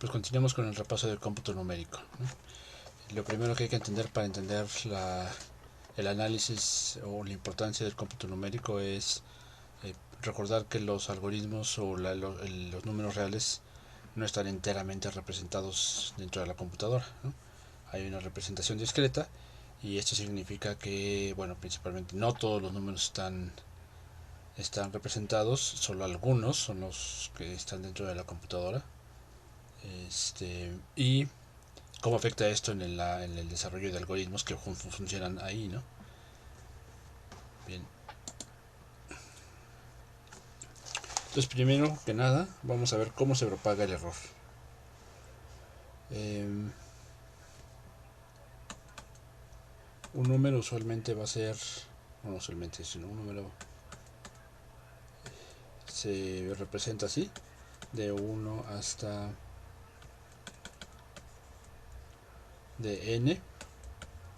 Pues continuemos con el repaso del cómputo numérico, ¿no? Lo primero que hay que entender para entender el análisis o la importancia del cómputo numérico es recordar que los algoritmos o los números reales no están enteramente representados dentro de la computadora, ¿no? Hay una representación discreta y esto significa que, bueno, principalmente no todos los números están representados, solo algunos son los que están dentro de la computadora. Y cómo afecta esto en el desarrollo de algoritmos que funcionan ahí, ¿no? Bien. Entonces, primero que nada, vamos a ver cómo se propaga el error. Un número usualmente va a ser, no usualmente, sino un número se representa así, de 1 hasta de n,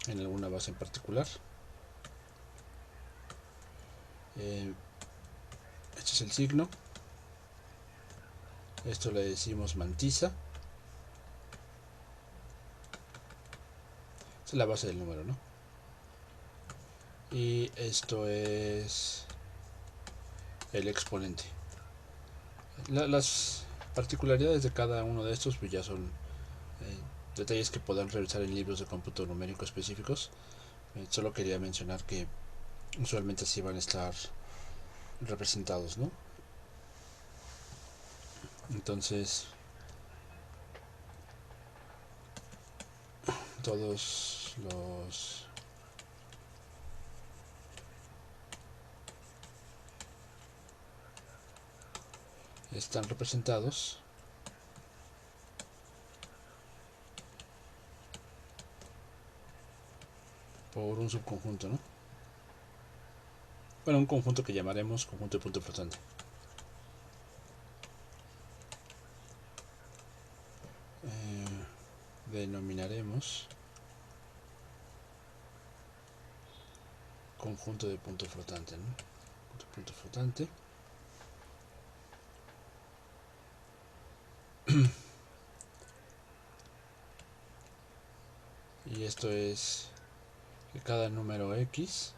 en alguna base en particular. Este es el signo. Esto le decimos mantisa. Esta es la base del número, ¿no? Y esto es el exponente. Las particularidades de cada uno de estos pues ya son detalles que podrán revisar en libros de cómputo numérico específicos. Solo quería mencionar que usualmente así van a estar representados, ¿no? Entonces, todos los están representados por un subconjunto, ¿no? Bueno, un conjunto que llamaremos conjunto de punto flotante. Denominaremos conjunto de punto flotante, ¿no? Punto flotante. Y esto es que cada número x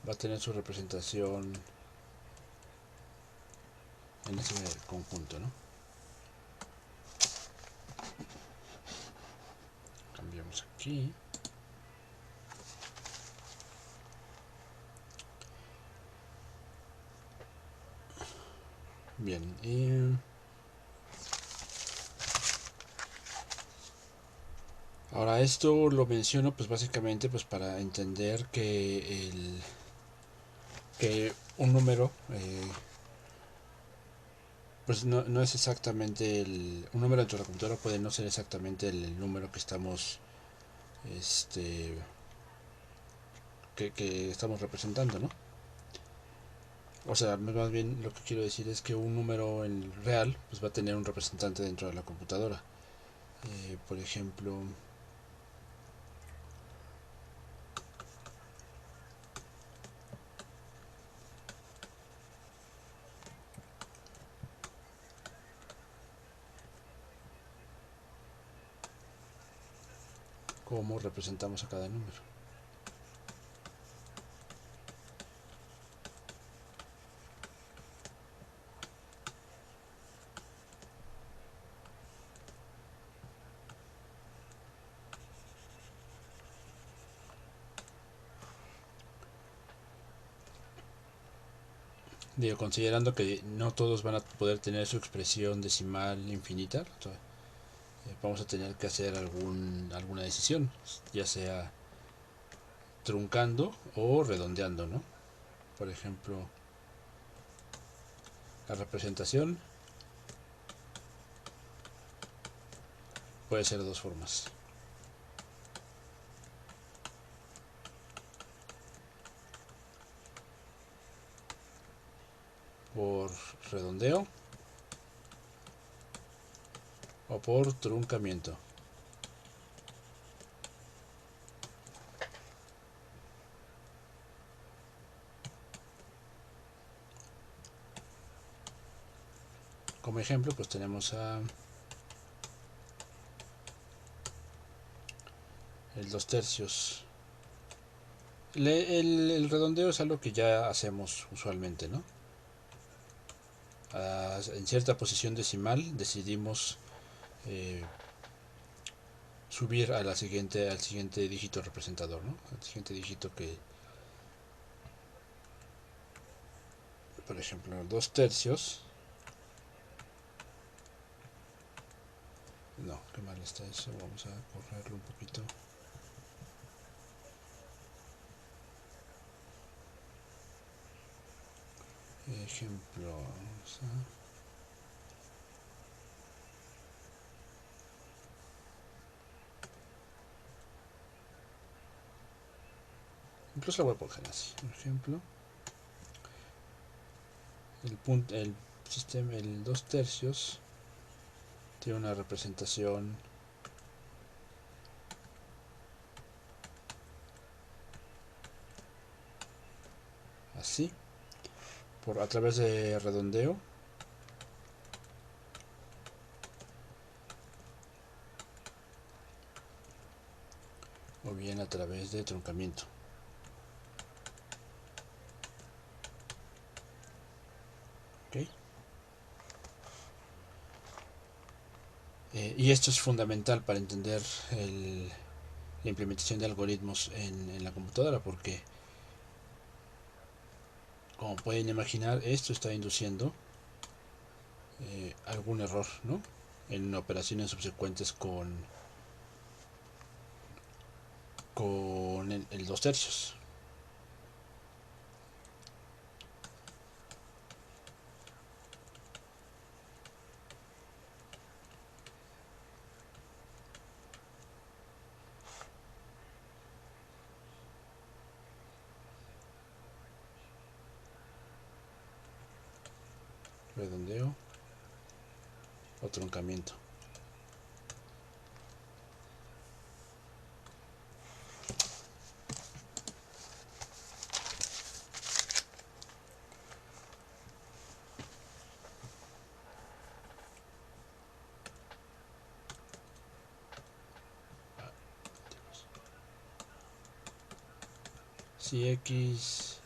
va a tener su representación en ese conjunto, ¿no? Cambiamos aquí. Bien, y ahora esto lo menciono pues básicamente pues para entender que un número pues no es exactamente un número dentro de la computadora puede no ser exactamente el número que estamos que estamos representando, ¿no? O sea, más bien lo que quiero decir es que un número en real pues va a tener un representante dentro de la computadora. Por ejemplo, cómo representamos a cada número. Digo, considerando que no todos van a poder tener su expresión decimal infinita, vamos a tener que hacer alguna decisión, ya sea truncando o redondeando, ¿no? Por ejemplo, la representación puede ser de dos formas. Por redondeo o por truncamiento. como ejemplo pues tenemos a el 2/3. El redondeo es algo que ya hacemos usualmente, ¿no? En cierta posición decimal decidimos subir a al siguiente dígito representador, ¿no? Al siguiente dígito que, por ejemplo, 2/3. No, qué mal está eso. Vamos a correrlo un poquito. Ejemplo, vamos a... Incluso lo voy a poner así. Por ejemplo, el sistema, el 2/3 tiene una representación así, a través de redondeo, o bien a través de truncamiento. ¿Okay? Y esto es fundamental para entender la implementación de algoritmos en la computadora, porque como pueden imaginar, esto está induciendo algún error, ¿no? En operaciones subsecuentes con el 2/3. Redondeo o truncamiento. Si X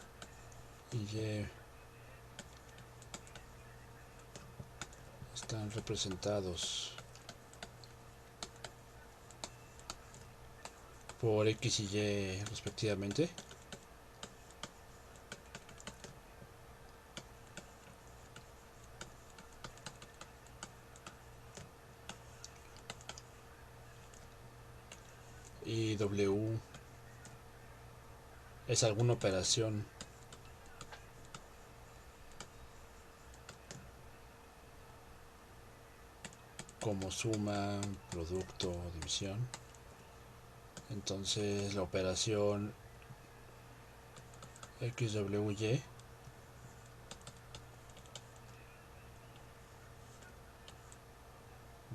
y Y están representados por X y Y respectivamente, y W es alguna operación como suma, producto, división, entonces la operación XWY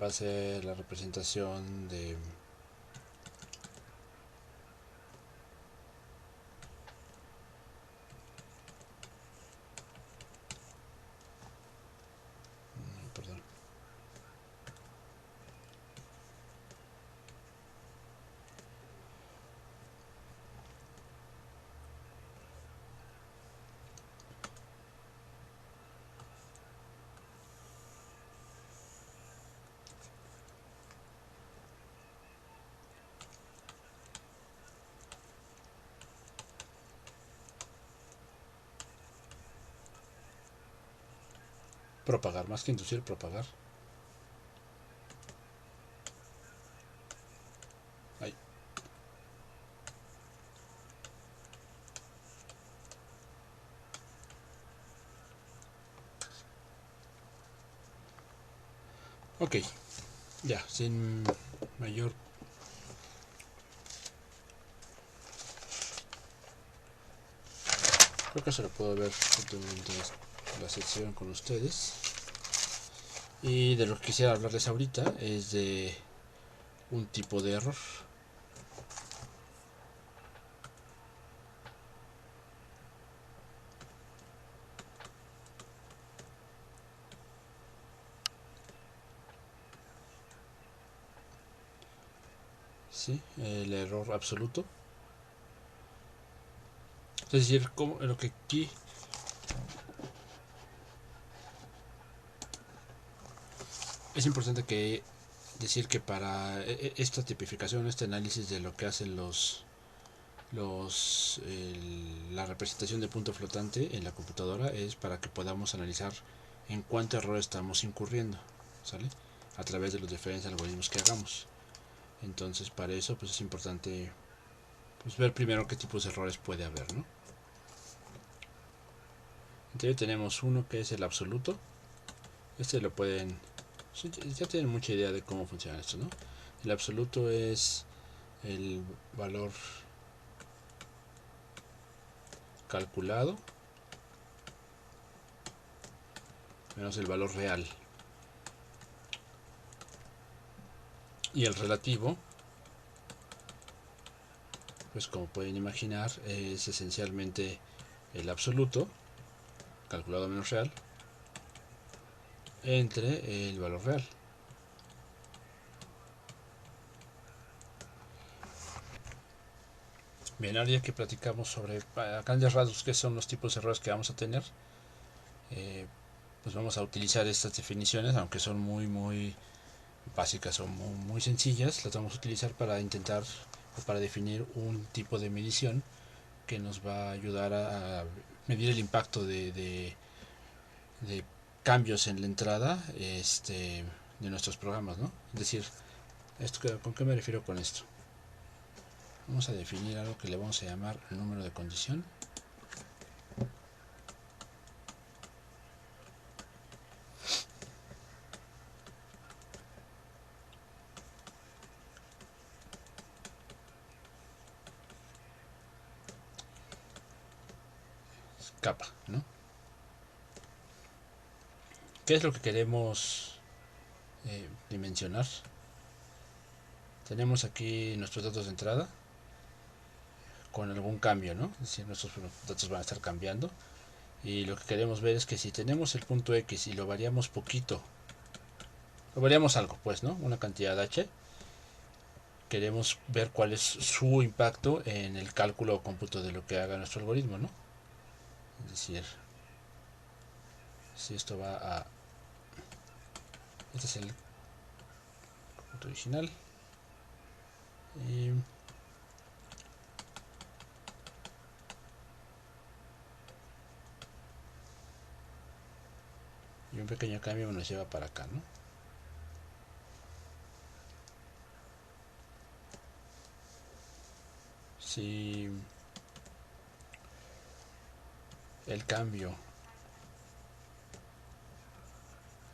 va a ser la representación de perdón, propagar, más que inducir, propagar. Ahí. Ok, ya, sin mayor... Creo que se lo puedo ver justamente la sección con ustedes. Y de lo que quisiera hablarles ahorita es de un tipo de error. ¿sí? El error absoluto. Es decir, como lo que aquí es importante que decir que para esta tipificación, este análisis de lo que hacen la representación de punto flotante en la computadora es para que podamos analizar en cuánto error estamos incurriendo, ¿sale? A través de los diferentes algoritmos que hagamos. Entonces, para eso pues es importante pues ver primero qué tipos de errores puede haber, ¿no? Entonces tenemos uno que es el absoluto. Este lo pueden, ya tienen mucha idea de cómo funciona esto, ¿no? El absoluto es el valor calculado menos el valor real. Y el relativo, pues como pueden imaginar, es esencialmente el absoluto calculado menos real entre el valor real. Bien, ahora ya que platicamos sobre a grandes rasgos qué son los tipos de errores que vamos a tener, pues vamos a utilizar estas definiciones, aunque son muy básicas o muy sencillas, las vamos a utilizar para intentar o para definir un tipo de medición que nos va a ayudar a medir el impacto de cambios en la entrada de nuestros programas, ¿no? Es decir, ¿con qué me refiero con esto? Vamos a definir algo que le vamos a llamar número de condición. Capa, ¿no? ¿Qué es lo que queremos dimensionar? Tenemos aquí nuestros datos de entrada con algún cambio, ¿no? Es decir, nuestros datos van a estar cambiando. Y lo que queremos ver es que si tenemos el punto X y lo variamos poquito, lo variamos algo, pues, ¿no? Una cantidad H, queremos ver cuál es su impacto en el cálculo o cómputo de lo que haga nuestro algoritmo, ¿no? Es decir, si esto va a... Este es el cómputo original. Y un pequeño cambio nos lleva para acá, ¿no? Si el cambio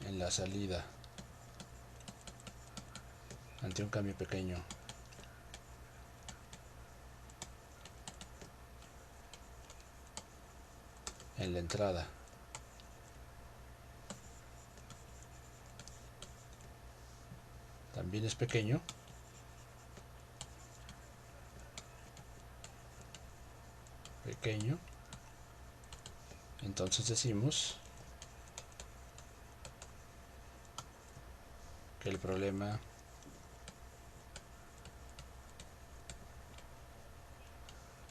en la salida ante un cambio pequeño en la entrada también es pequeño, entonces decimos que el problema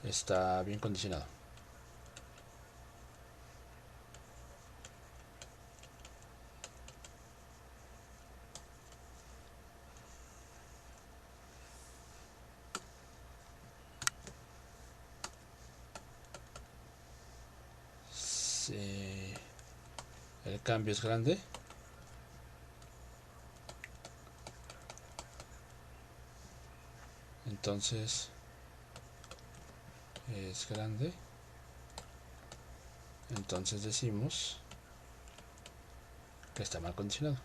está bien condicionado. Si el cambio es grande, entonces es grande, entonces decimos que está mal condicionado.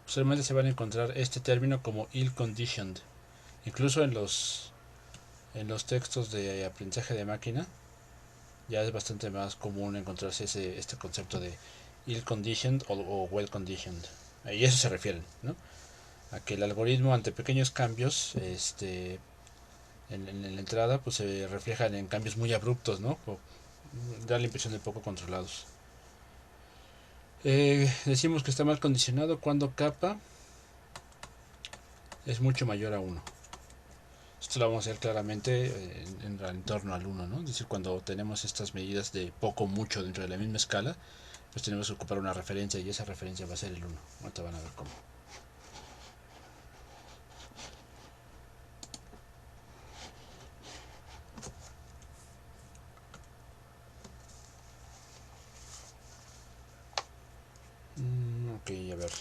Solamente se van a encontrar este término como ill-conditioned. Incluso en los textos de aprendizaje de máquina ya es bastante más común encontrarse este concepto de ill-conditioned o well-conditioned. Y a eso se refieren, ¿no? A que el algoritmo ante pequeños cambios en la entrada pues se reflejan en cambios muy abruptos, ¿no? Da la impresión de poco controlados. Decimos que está mal condicionado cuando kappa es mucho mayor a 1. Esto lo vamos a ver claramente en torno al 1, ¿no? Es decir, cuando tenemos estas medidas de poco mucho dentro de la misma escala, pues tenemos que ocupar una referencia y esa referencia va a ser el 1. Ahorita van a ver cómo. Ok, a ver.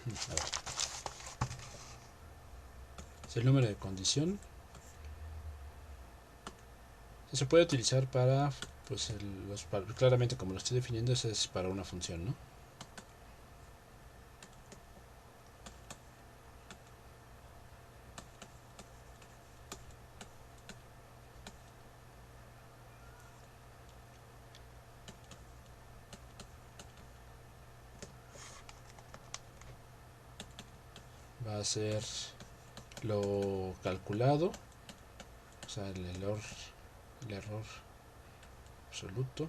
A ver. Es el número de condición. Se puede utilizar para, pues, claramente como lo estoy definiendo, eso es para una función, ¿no? Va a ser lo calculado, o sea, el error absoluto,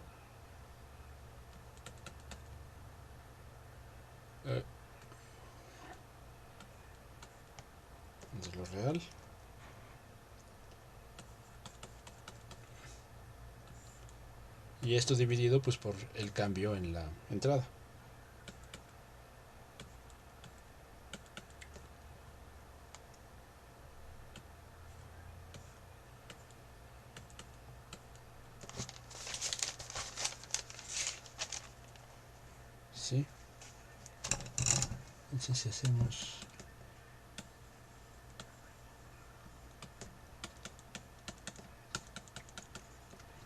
de lo real, y esto dividido pues por el cambio en la entrada. ¿Sí? Entonces si hacemos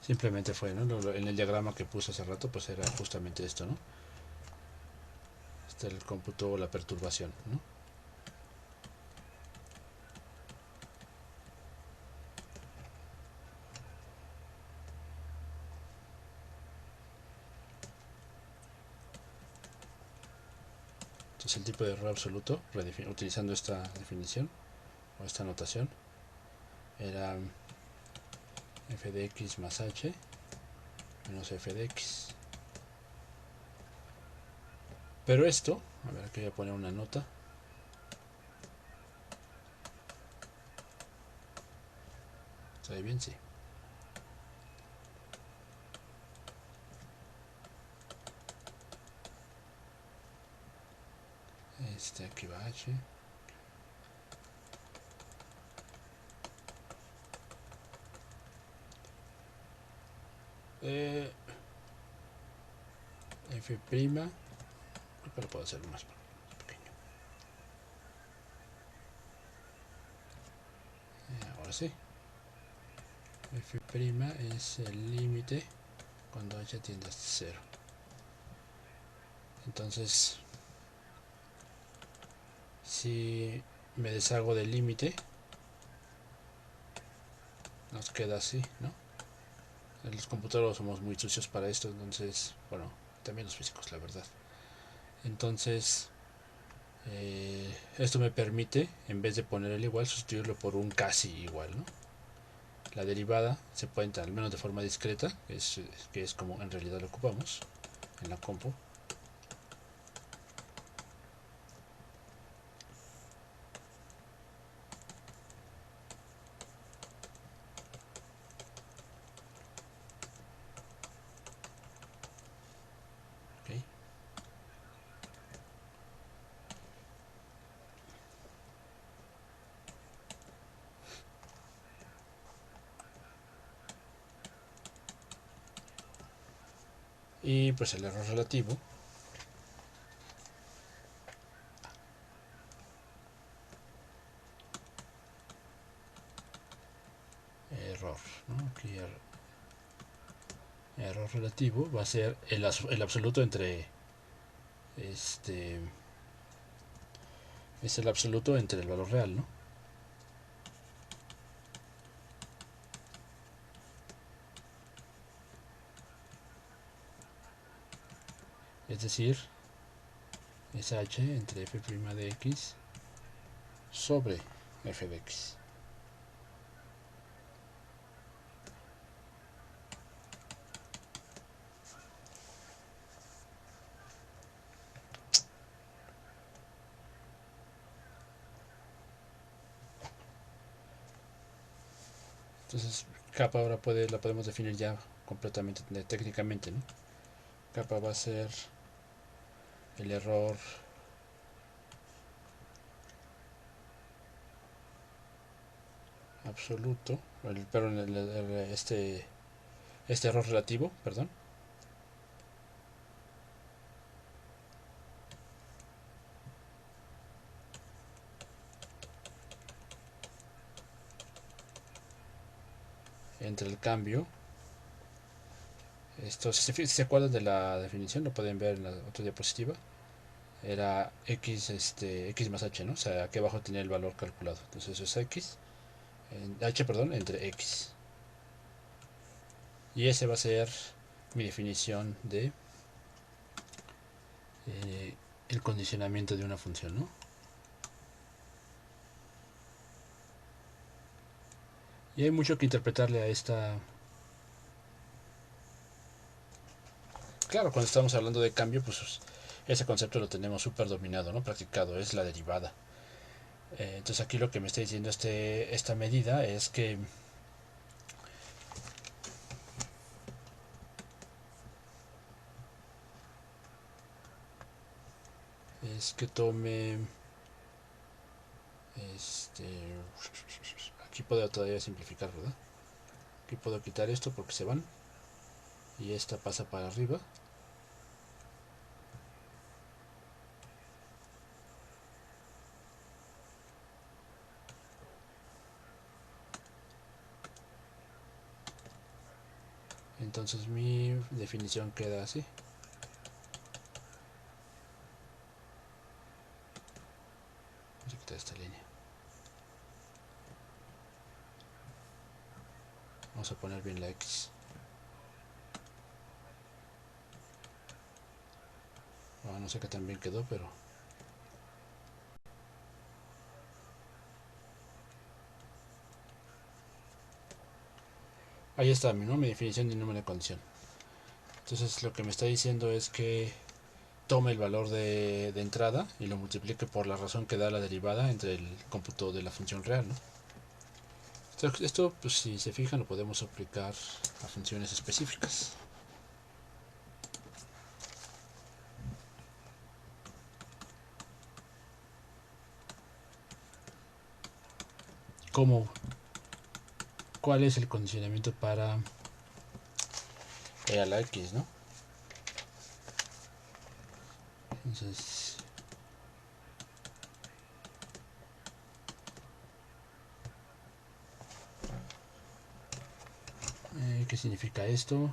simplemente fue, ¿no? En el diagrama que puse hace rato pues era justamente esto, ¿no? Este es el cómputo o la perturbación, ¿no? Entonces el tipo de error absoluto, utilizando esta definición o esta notación, era f de x más h menos f de x. Pero esto, a ver, aquí voy a poner una nota. ¿Está bien? Sí. Aquí va h. F prima, creo que lo puedo hacer más pequeño. Ahora sí. F prima es el límite cuando h tiende a 0. Entonces, si me deshago del límite, nos queda así, ¿no? Los computadores somos muy sucios para esto, entonces, bueno, también los físicos, la verdad. Entonces, esto me permite, en vez de poner el igual, sustituirlo por un casi igual, ¿no? La derivada se puede entrar, al menos de forma discreta, que es como en realidad lo ocupamos en la compu. ¿Okay? Y pues el error relativo error, ¿no? Aquí error relativo va a ser el absoluto entre es el absoluto entre el valor real, ¿no? es decir, es h entre f' de x sobre f de x. Entonces capa ahora la podemos definir ya completamente técnicamente, ¿no? Capa va a ser el error absoluto, este error relativo, perdón, entre el cambio. Esto, si se acuerdan de la definición, lo pueden ver en la otra diapositiva. Era x, x más h, ¿no? O sea, aquí abajo tenía el valor calculado. Entonces eso es x, h, perdón, entre x. Y ese va a ser mi definición de el condicionamiento de una función, ¿no? Y hay mucho que interpretarle a esta. Claro, cuando estamos hablando de cambio, pues ese concepto lo tenemos súper dominado, ¿no? Practicado, es la derivada. Entonces aquí lo que me está diciendo esta medida es que tome este aquí puedo todavía simplificar, ¿verdad? Aquí puedo quitar esto porque se van y esta pasa para arriba. Entonces mi definición queda así. Voy a quitar esta línea. Vamos a poner bien la X. No sé qué tan bien quedó, pero ahí está ¿no? Mi definición de número de condición. Entonces lo que me está diciendo es que tome el valor de entrada y lo multiplique por la razón que da la derivada entre el cómputo de la función real, ¿no? Esto, pues si se fijan, lo podemos aplicar a funciones específicas. ¿Cómo? ¿Cuál es el condicionamiento para a la X, ¿no? Entonces, ¿qué significa esto?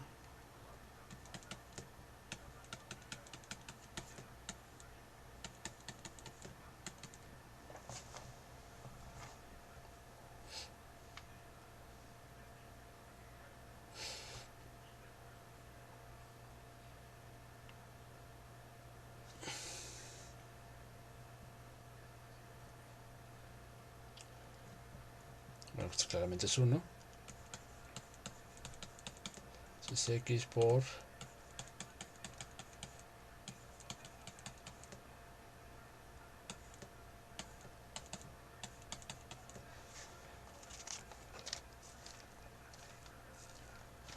Bueno, pues claramente es 1. Es X por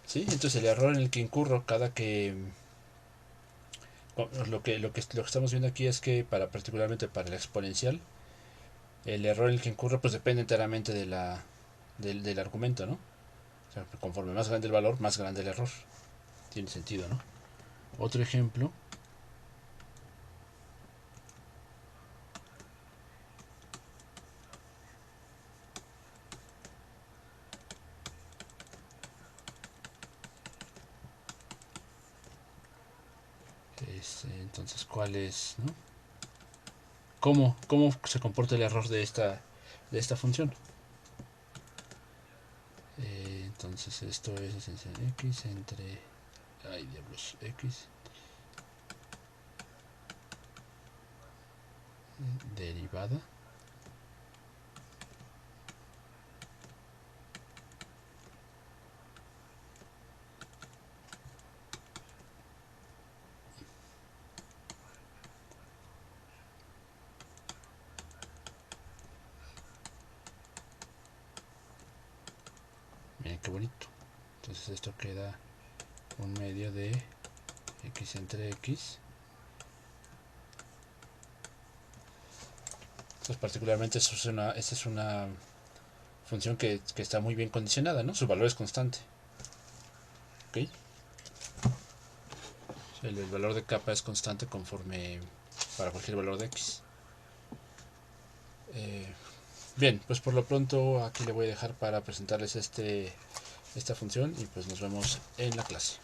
¿sí? Entonces el error en el que incurro cada que lo que estamos viendo aquí es que particularmente para el exponencial el error en el que incurro pues depende enteramente del argumento, ¿no? O sea, conforme más grande el valor, más grande el error. Tiene sentido, ¿no? Otro ejemplo. Entonces, ¿cuál es? ¿No? ¿Cómo se comporta el error de esta función? Entonces esto es esencial x entre... ay diablos, x derivada miren qué bonito. Entonces esto queda un medio de x entre x. Entonces particularmente esta es una función que está muy bien condicionada, ¿no? Su valor es constante. ¿Ok? El valor de capa es constante conforme para cualquier valor de x. Bien, pues por lo pronto aquí le voy a dejar para presentarles esta función y pues nos vemos en la clase.